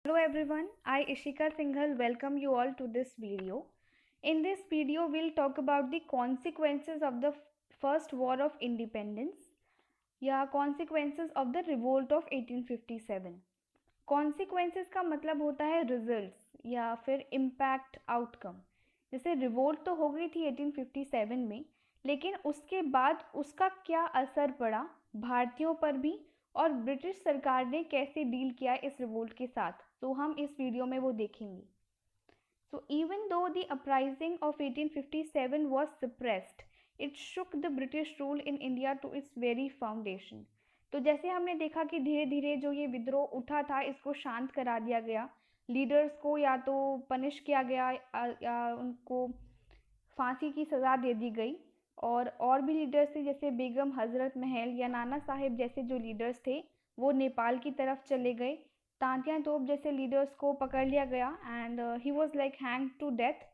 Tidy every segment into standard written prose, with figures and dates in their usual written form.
Hello everyone, I Ishika Singhal welcome you all to this video. In this video, we'll talk about the consequences of the First War of Independence या consequences of the Revolt of 1857. Consequences का मतलब होता है results या फिर impact outcome. जैसे revolt तो हो गई थी 1857 में, लेकिन उसके बाद उसका क्या असर पड़ा भारतीयों पर भी और ब्रिटिश सरकार ने कैसे डील किया इस रिवोल्ट के साथ, तो हम इस वीडियो में वो देखेंगे. So even though the uprising of 1857 was suppressed, it shook the British rule in India to its very foundation. तो जैसे हमने देखा कि धीरे धीरे जो ये विद्रोह उठा था इसको शांत करा दिया गया, लीडर्स को या तो पनिश किया गया या उनको फांसी की सज़ा दे दी गई, और भी लीडर्स थे जैसे बेगम हजरत महल या नाना साहेब जैसे जो लीडर्स थे वो नेपाल की तरफ चले गए. तांतिया तोप जैसे लीडर्स को पकड़ लिया गया and he was like hang to death.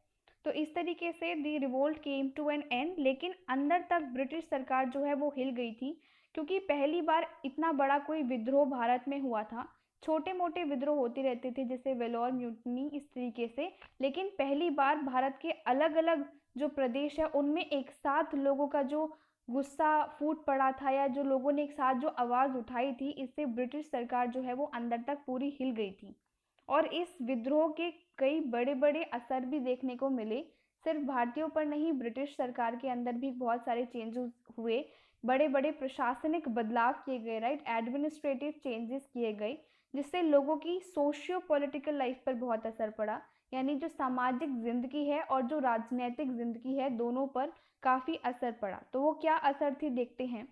तो इस तरीके से the revolt came to an end, लेकिन अंदर तक ब्रिटिश सरकार जो है वो हिल गई थी, क्योंकि पहली बार इतना बड़ा कोई विद्रोह भारत में हुआ था. छोटे मोटे विद्रोह होते रहते थे जैसे वेलोर म्यूटनी इस तरीके से, लेकिन पहली बार भारत के अलग अलग जो प्रदेश है उनमें एक साथ लोगों का जो गुस्सा फूट पड़ा था या जो लोगों ने एक साथ जो आवाज़ उठाई थी, इससे ब्रिटिश सरकार जो है वो अंदर तक पूरी हिल गई थी. और इस विद्रोह के कई बड़े बड़े असर भी देखने को मिले. सिर्फ भारतीयों पर नहीं, ब्रिटिश सरकार के अंदर भी बहुत सारे चेंजेस हुए, बड़े बड़े प्रशासनिक बदलाव किए गए, राइट, एडमिनिस्ट्रेटिव चेंजेस किए गए, जिससे लोगों की सोशियो पॉलिटिकल लाइफ पर बहुत असर पड़ा. यानी जो सामाजिक ज़िंदगी है और जो राजनीतिक ज़िंदगी है दोनों पर काफ़ी असर पड़ा. तो वो क्या असर थी देखते हैं.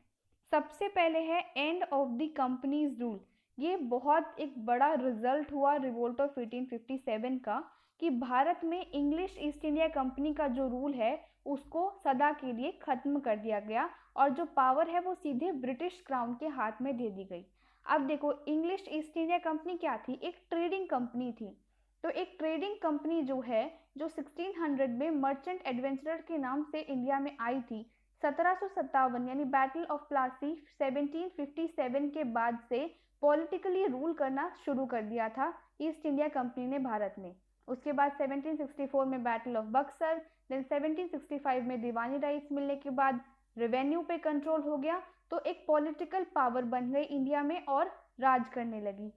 सबसे पहले है end of the companies rule. ये बहुत एक बड़ा रिजल्ट हुआ रिवोल्ट ऑफ 1857 का कि भारत में इंग्लिश ईस्ट इंडिया कंपनी का जो रूल है उसको सदा के लिए ख़त्म कर दिया गया और जो पावर है वो सीधे ब्रिटिश क्राउन के हाथ में दे दी गई. अब देखो, इंग्लिश ईस्ट इंडिया कंपनी क्या थी? एक ट्रेडिंग कंपनी थी. तो एक ट्रेडिंग कंपनी जो है जो 1600 में मर्चेंट एडवेंचरर के नाम से इंडिया में आई थी. 1757 यानी बैटल ऑफ प्लासी 1757 के बाद से पॉलिटिकली रूल करना शुरू कर दिया था ईस्ट इंडिया कंपनी ने भारत में. उसके बाद 1764 में बैटल ऑफ बक्सर, देन 1765 में दीवानी राइट्स मिलने के बाद रेवेन्यू पे कंट्रोल हो गया. तो एक पॉलिटिकल पावर बन गई इंडिया में और राज करने लगी.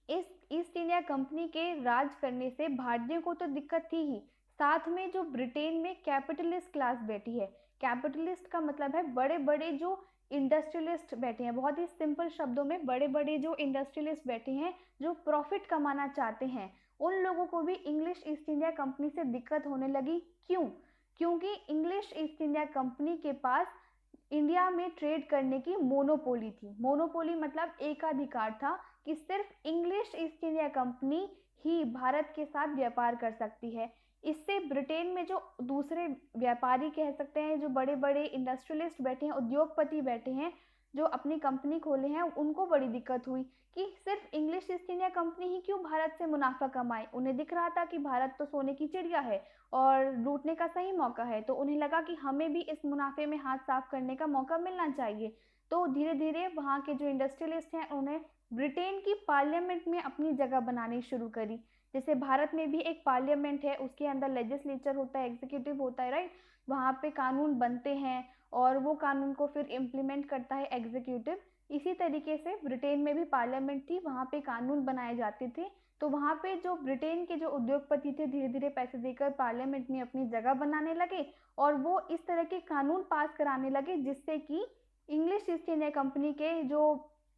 इस ईस्ट इंडिया कंपनी के राज करने से भारतीयों को तो दिक्कत थी ही, साथ में जो ब्रिटेन में कैपिटलिस्ट क्लास बैठी है. कैपिटलिस्ट का मतलब है बड़े बड़े जो इंडस्ट्रियलिस्ट बैठे हैं. बहुत ही सिंपल शब्दों में बड़े बड़े जो इंडस्ट्रियलिस्ट बैठे हैं जो प्रॉफिट कमाना चाहते हैं, उन लोगों को भी इंग्लिश ईस्ट इंडिया कंपनी से दिक्कत होने लगी. क्यों? क्योंकि इंग्लिश ईस्ट इंडिया कंपनी के पास इंडिया में ट्रेड करने की मोनोपोली थी. मोनोपोली मतलब एकाधिकार था कि सिर्फ इंग्लिश ईस्ट इंडिया कंपनी ही भारत के साथ व्यापार कर सकती है. इससे ब्रिटेन में जो दूसरे व्यापारी कह सकते हैं, जो बड़े बड़े इंडस्ट्रियलिस्ट बैठे हैं, उद्योगपति बैठे हैं जो अपनी कंपनी खोले हैं, उनको बड़ी दिक्कत हुई कि सिर्फ इंग्लिश ईस्ट इंडिया कंपनी ही क्यों भारत से मुनाफा कमाए. उन्हें दिख रहा था कि भारत तो सोने की चिड़िया है और लूटने का सही मौका है, तो उन्हें लगा कि हमें भी इस मुनाफे में हाथ साफ करने का मौका मिलना चाहिए. तो धीरे धीरे वहाँ के जो इंडस्ट्रियलिस्ट हैं उन्हें ब्रिटेन की पार्लियामेंट में अपनी जगह बनानी शुरू करी. जैसे भारत में भी एक पार्लियामेंट है, उसके अंदर लेजिस्लेचर होता है, एग्जीक्यूटिव होता है, राइट. वहाँ पे कानून बनते हैं और वो कानून को फिर इम्प्लीमेंट करता है एग्जीक्यूटिव. इसी तरीके से ब्रिटेन में भी पार्लियामेंट थी, वहाँ पे कानून बनाए जाते थे. तो वहाँ पे जो ब्रिटेन के जो उद्योगपति थे धीरे धीरे पैसे देकर पार्लियामेंट में अपनी जगह बनाने लगे और वो इस तरह के कानून पास कराने लगे जिससे कि इंग्लिश ईस्ट इंडिया कंपनी के जो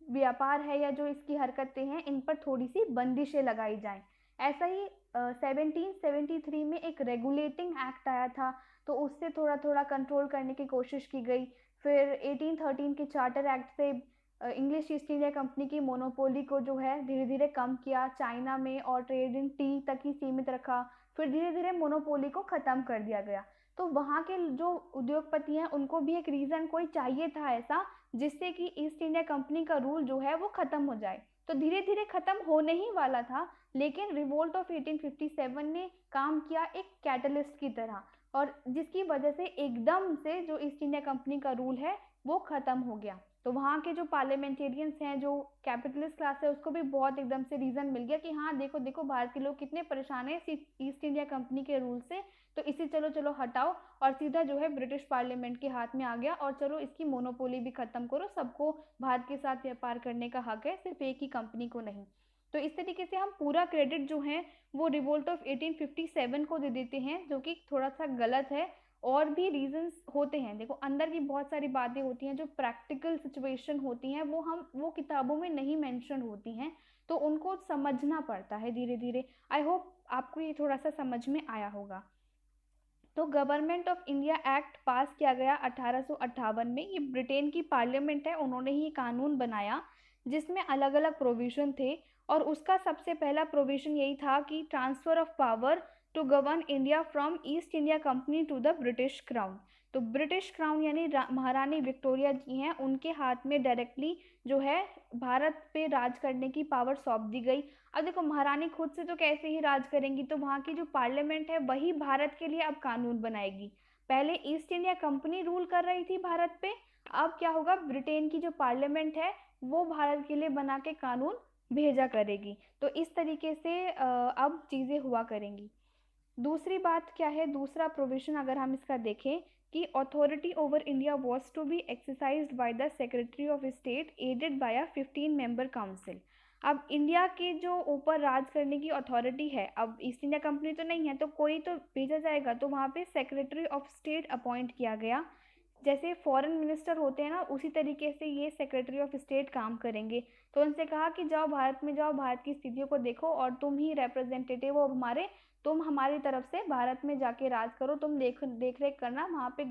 व्यापार है या जो इसकी हरकतें हैं इन पर थोड़ी सी बंदिशें लगाई जाएं. ऐसा ही 1773 में एक रेगुलेटिंग एक्ट आया था, तो उससे थोड़ा थोड़ा कंट्रोल करने की कोशिश की गई. फिर 1813 के चार्टर एक्ट से इंग्लिश ईस्ट इंडिया कंपनी की मोनोपोली को जो है धीरे धीरे कम किया, चाइना में और ट्रेड इन टी तक ही सीमित रखा. फिर धीरे धीरे मोनोपोली को ख़त्म कर दिया गया. तो वहाँ के जो उद्योगपति हैं उनको भी एक रीज़न कोई चाहिए था ऐसा जिससे कि ईस्ट इंडिया कंपनी का रूल जो है वो ख़त्म हो जाए. तो धीरे धीरे ख़त्म होने ही वाला था, लेकिन रिवोल्ट ऑफ 1857 ने काम किया एक कैटलिस्ट की तरह, और जिसकी वजह से एकदम से जो ईस्ट इंडिया कंपनी का रूल है वो ख़त्म हो गया. तो वहाँ के जो पार्लियामेंटेरियंस हैं, जो कैपिटलिस्ट क्लास है, उसको भी बहुत एकदम से रीज़न मिल गया कि हाँ देखो देखो भारत के लोग कितने परेशान हैं ईस्ट इंडिया कंपनी के रूल से, तो इसे चलो चलो हटाओ, और सीधा जो है ब्रिटिश पार्लियामेंट के हाथ में आ गया, और चलो इसकी मोनोपोली भी खत्म करो, सबको भारत के साथ व्यापार करने का हक है, सिर्फ एक ही कंपनी को नहीं। तो इस तरीके से हम पूरा क्रेडिट जो है वो रिवोल्ट ऑफ 1857 को दे देते हैं, जो कि थोड़ा सा गलत है। और भी रीजंस होते हैं, देखो अंदर की बहुत सारी बातें होती हैं जो प्रैक्टिकल सिचुएशन होती हैं, वो किताबों में नहीं मेंशन होती हैं, तो उनको समझना पड़ता है धीरे धीरे। आई होप आपको ये थोड़ा सा समझ में आया होगा। तो गवर्नमेंट ऑफ इंडिया एक्ट पास किया गया 1858 में। ये ब्रिटेन की पार्लियामेंट है, उन्होंने ही कानून बनाया जिसमें अलग अलग प्रोविजन थे, और उसका सबसे पहला प्रोविजन यही था कि transfer of power to govern India from East India Company to the British Crown. तो ब्रिटिश क्राउन यानी महारानी विक्टोरिया जी हैं, उनके हाथ में डायरेक्टली जो है भारत पे राज करने की पावर सौंप दी गई। अब देखो महारानी खुद से तो कैसे ही राज करेंगी, तो वहाँ की जो पार्लियामेंट है वही भारत के लिए अब कानून बनाएगी। पहले ईस्ट इंडिया कंपनी रूल कर रही थी भारत पे, अब क्या होगा, ब्रिटेन की जो पार्लियामेंट है वो भारत के लिए बना के कानून भेजा करेगी। तो इस तरीके से अब चीज़ें हुआ करेंगी। दूसरी बात क्या है, दूसरा प्रोविजन अगर हम इसका देखें कि authority over India was to be exercised by the Secretary of State aided by a 15 member council. अब इंडिया के जो ऊपर राज करने की अथॉरिटी है, अब ईस्ट इंडिया कंपनी तो नहीं है तो कोई तो भेजा जाएगा, तो वहाँ पे सेक्रेटरी ऑफ स्टेट अपॉइंट किया गया। जैसे फॉरेन मिनिस्टर होते हैं ना, उसी तरीके से ये सेक्रेटरी ऑफ स्टेट काम करेंगे। तो उनसे कहा कि जाओ भारत में जाओ, भारत की स्थितियों को देखो, और तुम ही रिप्रेजेंटेटिव हो हमारे, तुम हमारी तरफ से भारत में जाके राज करो, तुम देख रेख करना वहाँ पे।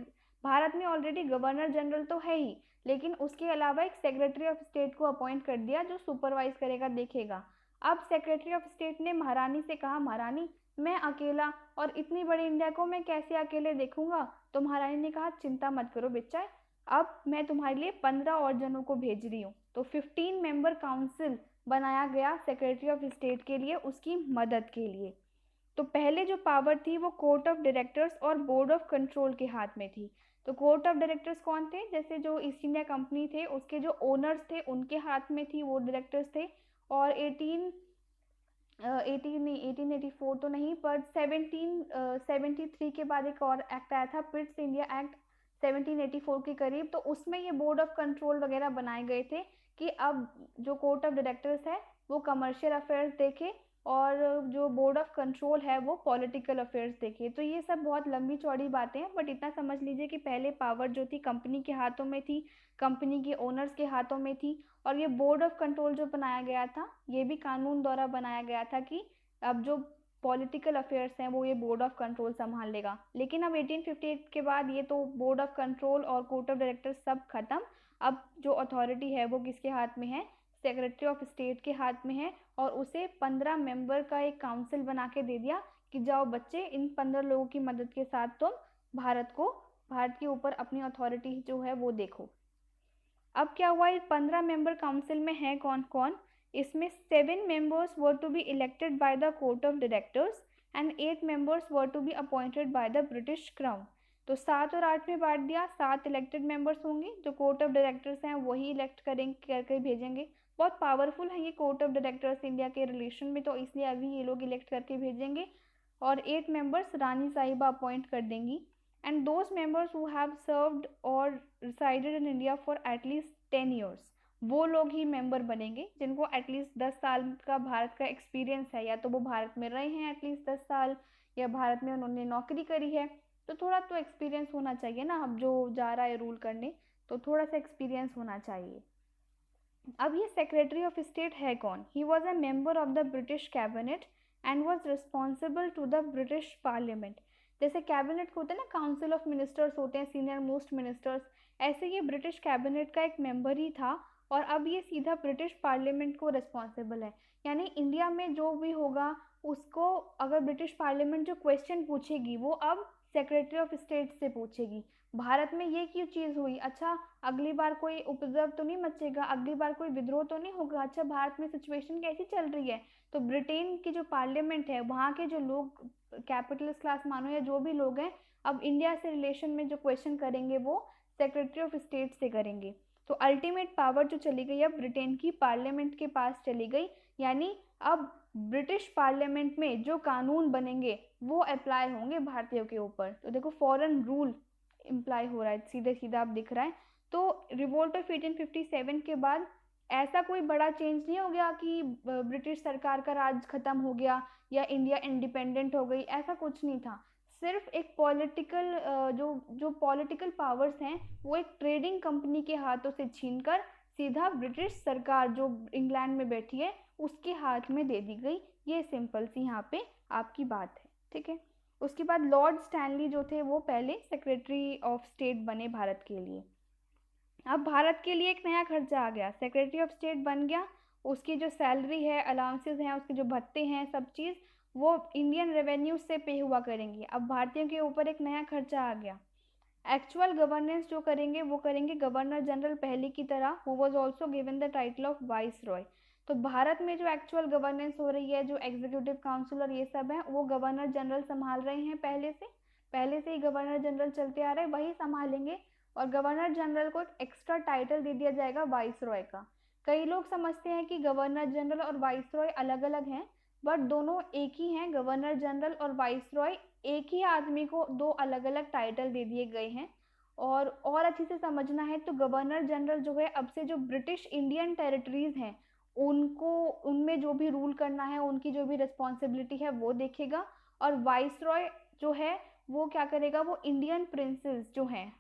भारत में ऑलरेडी गवर्नर जनरल तो है ही, लेकिन उसके अलावा एक सेक्रेटरी ऑफ स्टेट को अपॉइंट कर दिया जो सुपरवाइज करेगा, देखेगा। अब सेक्रेटरी ऑफ स्टेट ने महारानी से कहा, महारानी मैं अकेला, और इतनी बड़ी इंडिया को मैं कैसे अकेले देखूंगा। तो महारानी ने कहा चिंता मत करो बच्चा, अब मैं तुम्हारे लिए 15 और जनों को भेज रही हूँ। तो 15 मेंबर काउंसिल बनाया गया सेक्रेटरी ऑफ स्टेट के लिए, उसकी मदद के लिए। तो पहले जो पावर थी वो कोर्ट ऑफ डायरेक्टर्स और बोर्ड ऑफ कंट्रोल के हाथ में थी। तो कोर्ट ऑफ डायरेक्टर्स कौन थे, जैसे जो ईस्ट इंडिया कंपनी थे उसके जो ओनर्स थे उनके हाथ में थी, वो डायरेक्टर्स थे। और 1884 तो नहीं, पर 1773 के बाद एक और एक्ट आया था, पिट्स इंडिया एक्ट 1784 के करीब। तो उसमें ये बोर्ड ऑफ कंट्रोल वगैरह बनाए गए थे कि अब जो कोर्ट ऑफ डायरेक्टर्स है वो कमर्शियल अफेयर्स देखे, और जो बोर्ड ऑफ कंट्रोल है वो पॉलिटिकल अफेयर्स देखे। तो ये सब बहुत लंबी चौड़ी बातें हैं, बट इतना समझ लीजिए कि पहले पावर जो थी कंपनी के हाथों में थी, कंपनी के ओनर्स के हाथों में थी। और ये बोर्ड ऑफ कंट्रोल जो बनाया गया था, ये भी कानून द्वारा बनाया गया था कि अब जो पॉलिटिकल अफेयर्स हैं वो ये बोर्ड ऑफ कंट्रोल संभाल लेगा। लेकिन अब 1858 के बाद ये तो बोर्ड ऑफ कंट्रोल और कोर्ट ऑफ डायरेक्टर सब खत्म। अब जो अथॉरिटी है वो किसके हाथ में है, सेक्रेटरी ऑफ स्टेट के हाथ में है, और उसे 15 मेंबर का एक काउंसिल बना के दे दिया कि जाओ बच्चे, इन 15 लोगों की मदद के साथ तुम भारत के ऊपर अपनी अथॉरिटी जो है वो देखो। अब क्या हुआ, इस 15 मेंबर काउंसिल में है कौन कौन, इसमें 7 members were to be elected by the Court of Directors and 8 members were to be appointed by the British Crown. तो 7 और 8 में बांट दिया, 7 इलेक्टेड मेंबर्स होंगे, जो कोर्ट ऑफ डायरेक्टर्स हैं वही इलेक्ट करेंगे, करके भेजेंगे। बहुत पावरफुल है ये कोर्ट ऑफ डायरेक्टर्स इंडिया के रिलेशन में, तो इसलिए अभी ये लोग इलेक्ट करके भेजेंगे। और 8 मेंबर्स रानी साहिबा अपॉइंट कर देंगी। And those members who have served और resided in India for at least 10 years, वो लोग ही मेंबर बनेंगे जिनको एटलीस्ट 10 साल का भारत का एक्सपीरियंस है, या तो वो भारत में रहे हैं एटलीस्ट 10 साल, या भारत में उन्होंने नौकरी करी है। तो थोड़ा तो एक्सपीरियंस होना चाहिए ना, अब जो जा रहा है रूल करने, तो थोड़ा सा एक्सपीरियंस होना चाहिए। अब ये सेक्रेटरी ऑफ स्टेट है कौन, he was a member of the British cabinet and was responsible to the British Parliament. जैसे कैबिनेट को होते हैं ना, काउंसिल ऑफ मिनिस्टर्स होते हैं, सीनियर मोस्ट मिनिस्टर्स, ऐसे ये ब्रिटिश कैबिनेट का एक मेंबर ही था, और अब ये सीधा ब्रिटिश पार्लियामेंट को रिस्पॉन्सिबल है। यानी इंडिया में जो भी होगा उसको अगर ब्रिटिश पार्लियामेंट जो क्वेश्चन पूछेगी वो अब सेक्रेटरी ऑफ स्टेट से पूछेगी, भारत में ये क्यों चीज़ हुई, अच्छा अगली बार कोई उपद्रव तो नहीं मचेगा, अगली बार कोई विद्रोह तो नहीं होगा, अच्छा भारत में सिचुएशन कैसी चल रही है। तो ब्रिटेन की जो पार्लियामेंट है, वहाँ के जो लोग कैपिटलिस्ट क्लास मानो या जो भी लोग हैं, अब इंडिया से रिलेशन में जो क्वेश्चन करेंगे वो सेक्रेटरी ऑफ स्टेट से करेंगे। तो अल्टीमेट पावर जो चली गई अब ब्रिटेन की पार्लियामेंट के पास चली गई, यानी अब ब्रिटिश पार्लियामेंट में जो कानून बनेंगे वो अप्लाई होंगे भारतीयों के ऊपर। तो देखो फॉरेन रूल इम्प्लाई हो रहा है, सीधे सीधा आप दिख रहा है। तो रिवोल्ट ऑफ 1857 के बाद ऐसा कोई बड़ा चेंज नहीं हो गया कि ब्रिटिश सरकार का राज खत्म हो गया या इंडिया इंडिपेंडेंट हो गई, ऐसा कुछ नहीं था। सिर्फ एक पॉलिटिकल जो जो पॉलिटिकल पावर्स हैं वो एक ट्रेडिंग कंपनी के हाथों से छीनकर सीधा ब्रिटिश सरकार जो इंग्लैंड में बैठी है उसके हाथ में दे दी गई। ये सिंपल सी यहाँ पे आपकी बात है, ठीक है। उसके बाद लॉर्ड स्टैनली जो थे वो पहले सेक्रेटरी ऑफ स्टेट बने भारत के लिए। अब भारत के लिए एक नया खर्चा आ गया, सेक्रेटरी ऑफ स्टेट बन गया, उसकी जो सैलरी है, अलाउंसेस हैं, उसके जो भत्ते हैं, सब चीज़ वो इंडियन रेवेन्यू से पे हुआ करेंगे। अब भारतीयों के ऊपर एक नया खर्चा आ गया। एक्चुअल गवर्नेंस जो करेंगे वो करेंगे गवर्नर जनरल पहले की तरह, who was also given the title of vice Roy. तो भारत में जो एक्चुअल गवर्नेंस हो रही है, जो एग्जीक्यूटिव काउंसिल और ये सब है, वो गवर्नर जनरल संभाल रहे हैं पहले से ही गवर्नर जनरल चलते आ रहे हैं, वही संभालेंगे। और गवर्नर जनरल को एक एक्स्ट्रा टाइटल दे दिया जाएगा वाइस रॉय का। कई लोग समझते हैं कि गवर्नर जनरल और वाइस रॉय अलग अलग हैं, बट दोनों एक ही हैं। गवर्नर जनरल और वाइस रॉय एक ही आदमी को दो अलग अलग टाइटल दे दिए गए हैं। और अच्छे से समझना है तो गवर्नर जनरल जो है अब से जो ब्रिटिश इंडियन टेरिटरीज हैं उनको, उनमें जो भी रूल करना है, उनकी जो भी रिस्पॉन्सिबिलिटी है वो देखेगा। और वाइस रॉय जो है वो क्या करेगा, वो इंडियन प्रिंसेस जो हैं,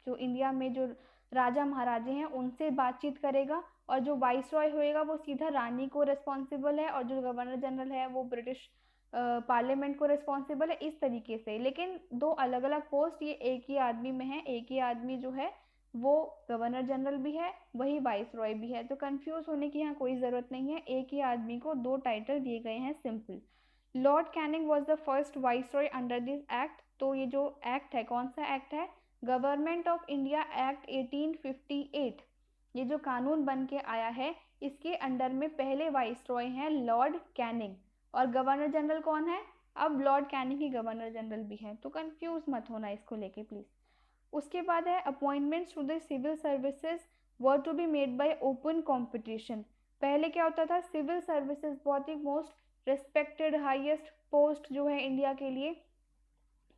जो इंडिया में जो राजा महाराजे हैं उनसे बातचीत करेगा। और जो वाइस रॉय होएगा वो सीधा रानी को रिस्पॉन्सिबल है, और जो गवर्नर जनरल है वो ब्रिटिश पार्लियामेंट को रिस्पॉन्सिबल है, इस तरीके से। लेकिन दो अलग अलग पोस्ट ये एक ही आदमी में है, एक ही आदमी जो है वो गवर्नर जनरल भी है, वही वाइस रॉय भी है। तो कंफ्यूज होने की यहाँ कोई ज़रूरत नहीं है, एक ही आदमी को दो टाइटल दिए गए हैं, simple. Lord Canning was the first vice Roy under this act. तो ये जो एक्ट है, कौन सा एक्ट है, गवर्नमेंट ऑफ इंडिया एक्ट 1858। ये जो कानून बन के आया है इसके अंडर में पहले वाइस रॉय हैं लॉर्ड कैनिंग, और गवर्नर जनरल कौन है, अब लॉर्ड कैनिंग ही गवर्नर जनरल भी है। तो कंफ्यूज मत होना इसको लेके प्लीज। उसके बाद है appointments to the civil services were to be made by open competition. पहले क्या होता था, सिविल सर्विसेज बहुत ही मोस्ट रिस्पेक्टेड हाईएस्ट पोस्ट जो है इंडिया के लिए,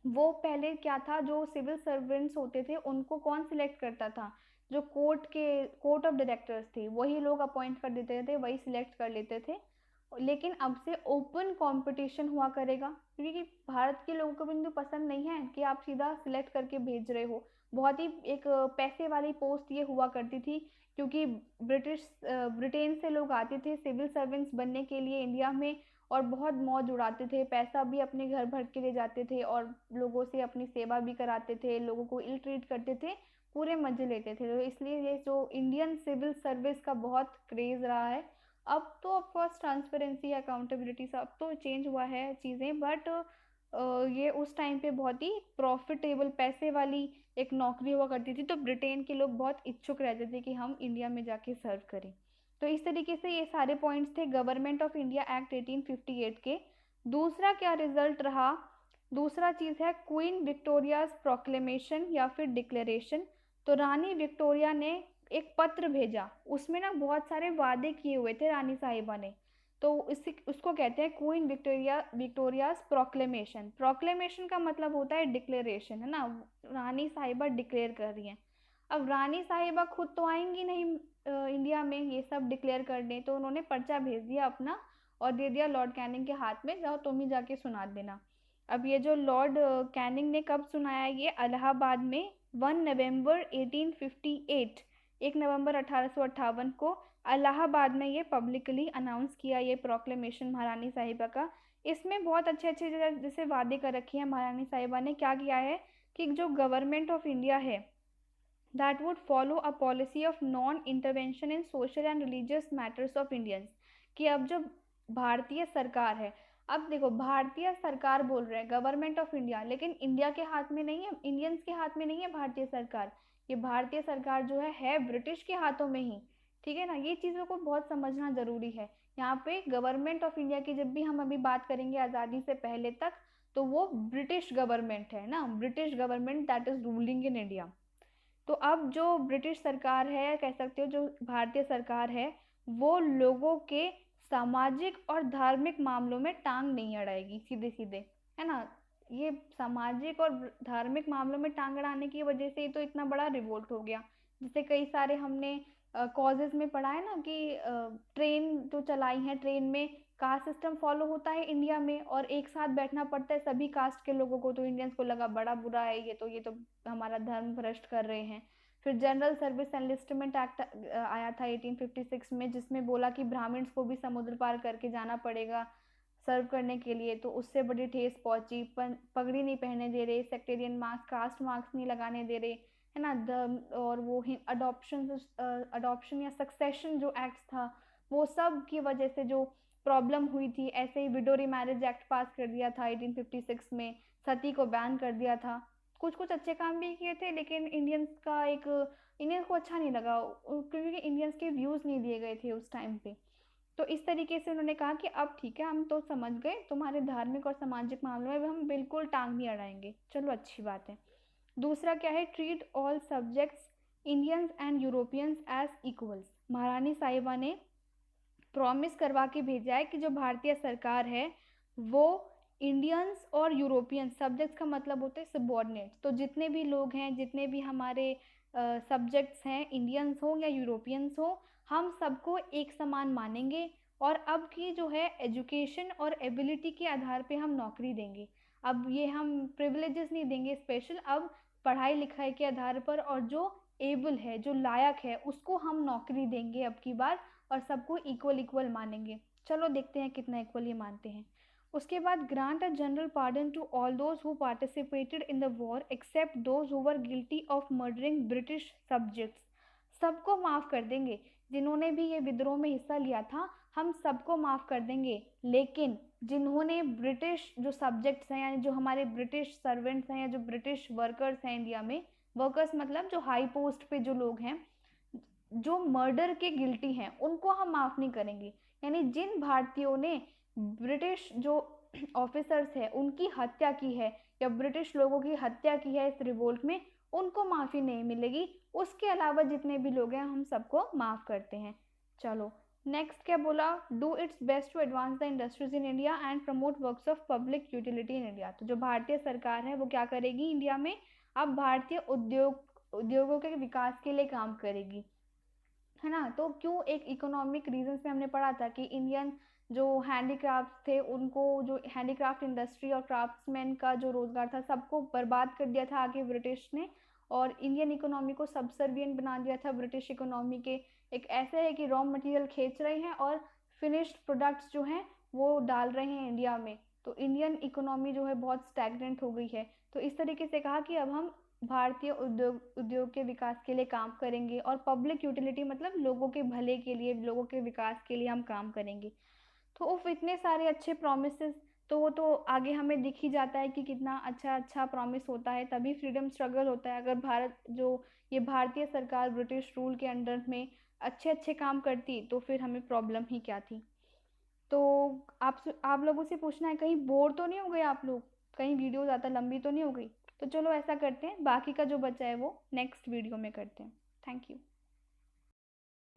वो पहले क्या था, जो सिविल सर्वेंट्स होते थे उनको कौन सिलेक्ट करता था, जो कोर्ट ऑफ डायरेक्टर्स थे वही लोग अपॉइंट कर देते थे, वही सिलेक्ट कर लेते थे। लेकिन अब से ओपन कंपटीशन हुआ करेगा, क्योंकि भारत के लोगों को भी तो पसंद नहीं है कि आप सीधा सिलेक्ट करके भेज रहे हो। बहुत ही एक पैसे वाली पोस्ट ये हुआ करती थी, क्योंकि ब्रिटेन से लोग आते थे सिविल सर्वेंट्स बनने के लिए इंडिया में, और बहुत मौज उड़ाते थे, पैसा भी अपने घर भर के ले जाते थे, और लोगों से अपनी सेवा भी कराते थे, लोगों को इल ट्रीट करते थे, पूरे मजे लेते थे। तो इसलिए ये जो इंडियन सिविल सर्विस का बहुत क्रेज रहा है। अब तो ऑफकोर्स ट्रांसपेरेंसी, अकाउंटेबिलिटी सब तो चेंज हुआ है चीज़ें, बट ये उस टाइम पे बहुत ही प्रॉफिटेबल पैसे वाली एक नौकरी हुआ करती थी। तो ब्रिटेन के लोग बहुत इच्छुक रहते थे कि हम इंडिया में जाके सर्व करें। तो इस तरीके से ये सारे पॉइंट्स थे गवर्नमेंट ऑफ इंडिया एक्ट 1858 के। दूसरा क्या रिजल्ट रहा, दूसरा चीज़ है क्वीन विक्टोरियाज प्रोक्लेमेशन या फिर डिक्लेरेशन। तो रानी विक्टोरिया ने एक पत्र भेजा, उसमें ना बहुत सारे वादे किए हुए थे रानी साहिबा ने। तो उसको कहते हैं क्वीन विक्टोरियाज प्रोक्लेमेशन। प्रोक्लेमेशन का मतलब होता है डिक्लेरेशन, है ना, रानी साहिबा डिक्लेयर कर रही हैं। अब रानी साहिबा खुद तो आएंगी नहीं इंडिया में ये सब डिक्लेयर करने, तो उन्होंने पर्चा भेज दिया अपना और दे दिया लॉर्ड कैनिंग के हाथ में, जाओ तुम ही जाके सुना देना। अब ये जो लॉर्ड कैनिंग ने कब सुनाया, ये इलाहाबाद में 1 नवंबर 1858, 1 नवंबर 1858 को इलाहाबाद में ये पब्लिकली अनाउंस किया, ये प्रोक्लेमेशन महारानी साहिबा का। इसमें बहुत अच्छे अच्छे जैसे वादे कर रखे हैं महारानी साहिबा ने। क्या किया है कि जो गवर्नमेंट ऑफ इंडिया है that would follow a policy of non-intervention in social and religious matters of Indians। कि अब जो भारतीय सरकार है, अब देखो भारतीय सरकार बोल रहे हैं गवर्नमेंट ऑफ इंडिया, लेकिन इंडिया के हाथ में नहीं है, इंडियंस के हाथ में नहीं है भारतीय सरकार। ये भारतीय सरकार जो है ब्रिटिश के हाथों में ही, ठीक है ना। ये चीज़ों को बहुत समझना जरूरी है। यहाँ पे गवर्नमेंट ऑफ इंडिया की जब भी हम अभी बात करेंगे आज़ादी से पहले तक, तो वो ब्रिटिश गवर्नमेंट है ना, British government that is ruling in India. तो अब जो ब्रिटिश सरकार है, या कह सकते हो जो भारतीय सरकार है, वो लोगों के सामाजिक और धार्मिक मामलों में टांग नहीं अड़ाएगी सीधे सीधे, है ना। ये सामाजिक और धार्मिक मामलों में टांग अड़ाने की वजह से ही तो इतना बड़ा रिवोल्ट हो गया। जैसे कई सारे हमने कॉजेज में पढ़ा है ना कि ट्रेन जो चलाई है, ट्रेन में कास्ट सिस्टम फॉलो होता है इंडिया में, और एक साथ बैठना पड़ता है सभी कास्ट के लोगों को, तो इंडियंस को लगा बड़ा बुरा है ये तो हमारा धर्म भ्रष्ट कर रहे हैं। फिर जनरल सर्विस एनलिस्टमेंट एक्ट आया था 1856 में, जिसमें बोला कि ब्राह्मण्स को भी समुद्र पार करके जाना पड़ेगा सर्व करने के लिए, तो उससे बड़ी ठेस पहुंची। पगड़ी नहीं पहनने दे रहे, सेक्टेरियन मार्क्स, कास्ट मार्क्स नहीं लगाने दे रहे, है ना। धर्म और वो अडॉप्शन अडॉप्शन या सक्सेशन जो एक्ट था, वो सब की वजह से जो प्रॉब्लम हुई थी। ऐसे ही विडो मैरिज एक्ट पास कर दिया था 1856 में, सती को बैन कर दिया था। कुछ कुछ अच्छे काम भी किए थे, लेकिन इंडियंस को अच्छा नहीं लगा, क्योंकि इंडियंस के व्यूज नहीं दिए गए थे उस टाइम पे। तो इस तरीके से उन्होंने कहा कि अब ठीक है, हम तो समझ गए, तुम्हारे धार्मिक और सामाजिक मामलों में हम बिल्कुल टांग नहीं अड़ाएंगे। चलो अच्छी बात है। दूसरा क्या है, treat all subjects Indians and Europeans as equals. महारानी साहिबा ने प्रॉमिस करवा के भेजा है कि जो भारतीय सरकार है वो इंडियंस और यूरोपियंस, सब्जेक्ट्स का मतलब होता है सबॉर्डिनेट, तो जितने भी लोग हैं, जितने भी हमारे सब्जेक्ट्स हैं, इंडियंस हो या यूरोपियंस हो, हम सबको एक समान मानेंगे। और अब की जो है एजुकेशन और एबिलिटी के आधार पे हम नौकरी देंगे। अब ये हम प्रिविलेजेस नहीं देंगे स्पेशल, अब पढ़ाई लिखाई के आधार पर, और जो एबल है, जो लायक है, उसको हम नौकरी देंगे अब की बार, और सबको इक्वल इक्वल मानेंगे। चलो देखते हैं कितना इक्वल ये मानते हैं। उसके बाद grant a general pardon to all those who participated in the war except those who were guilty of murdering British subjects. सबको माफ कर देंगे, जिन्होंने भी ये विद्रोह में हिस्सा लिया था, हम सबको माफ कर देंगे, लेकिन जिन्होंने ब्रिटिश जो सब्जेक्ट्स हैं, यानी जो हमारे ब्रिटिश सर्वेंट्स हैं, या जो ब्रिटिश वर्कर्स हैं इंडिया में, वर्कर्स मतलब जो हाई पोस्ट पे जो लोग हैं, जो मर्डर के गिल्टी हैं, उनको हम माफ नहीं करेंगे। यानी जिन भारतीयों ने ब्रिटिश जो ऑफिसर्स है उनकी हत्या की है, या ब्रिटिश लोगों की हत्या की है इस रिवोल्ट में, उनको माफी नहीं मिलेगी। उसके अलावा जितने भी लोग हैं हम सबको माफ करते हैं। चलो नेक्स्ट क्या बोला, do its best to advance the industries in India and promote works of public utility in India. तो जो भारतीय सरकार है वो क्या करेगी इंडिया में, अब भारतीय उद्योगों के विकास के लिए काम करेगी, है ना। तो क्यों, एक इकोनॉमिक रीजंस में हमने पढ़ा था कि इंडियन जो हैंडीक्राफ्ट थे, उनको जो हैंडीक्राफ्ट इंडस्ट्री और क्राफ्ट्समैन का जो रोजगार था, सबको बर्बाद कर दिया था आगे ब्रिटिश ने, और इंडियन इकोनॉमी को सबसर्वियंट बना दिया था ब्रिटिश इकोनॉमी के। एक ऐसे है कि रॉ मटेरियल खींच रहे हैं और फिनिश्ड प्रोडक्ट्स जो हैं वो डाल रहे हैं इंडिया में, तो इंडियन इकोनॉमी जो है बहुत स्टैग्नेंट हो गई है। तो इस तरीके से कहा कि अब हम भारतीय उद्योग के विकास के लिए काम करेंगे, और पब्लिक यूटिलिटी मतलब लोगों के भले के लिए, लोगों के विकास के लिए हम काम करेंगे। तो उफ, इतने सारे अच्छे प्रोमिसेस, तो वो तो आगे हमें दिख ही जाता है कि कितना अच्छा अच्छा प्रॉमिस होता है, तभी फ्रीडम स्ट्रगल होता है। अगर भारत जो ये भारतीय सरकार ब्रिटिश रूल के अंडर में अच्छे अच्छे काम करती, तो फिर हमें प्रॉब्लम ही क्या थी। तो आप लोगों से पूछना है, कहीं बोर तो नहीं हो गए आप लोग, कहीं वीडियो ज़्यादा लंबी तो नहीं हो गई। तो चलो ऐसा करते हैं, बाकी का जो बचा है वो नेक्स्ट वीडियो में करते हैं। Thank you.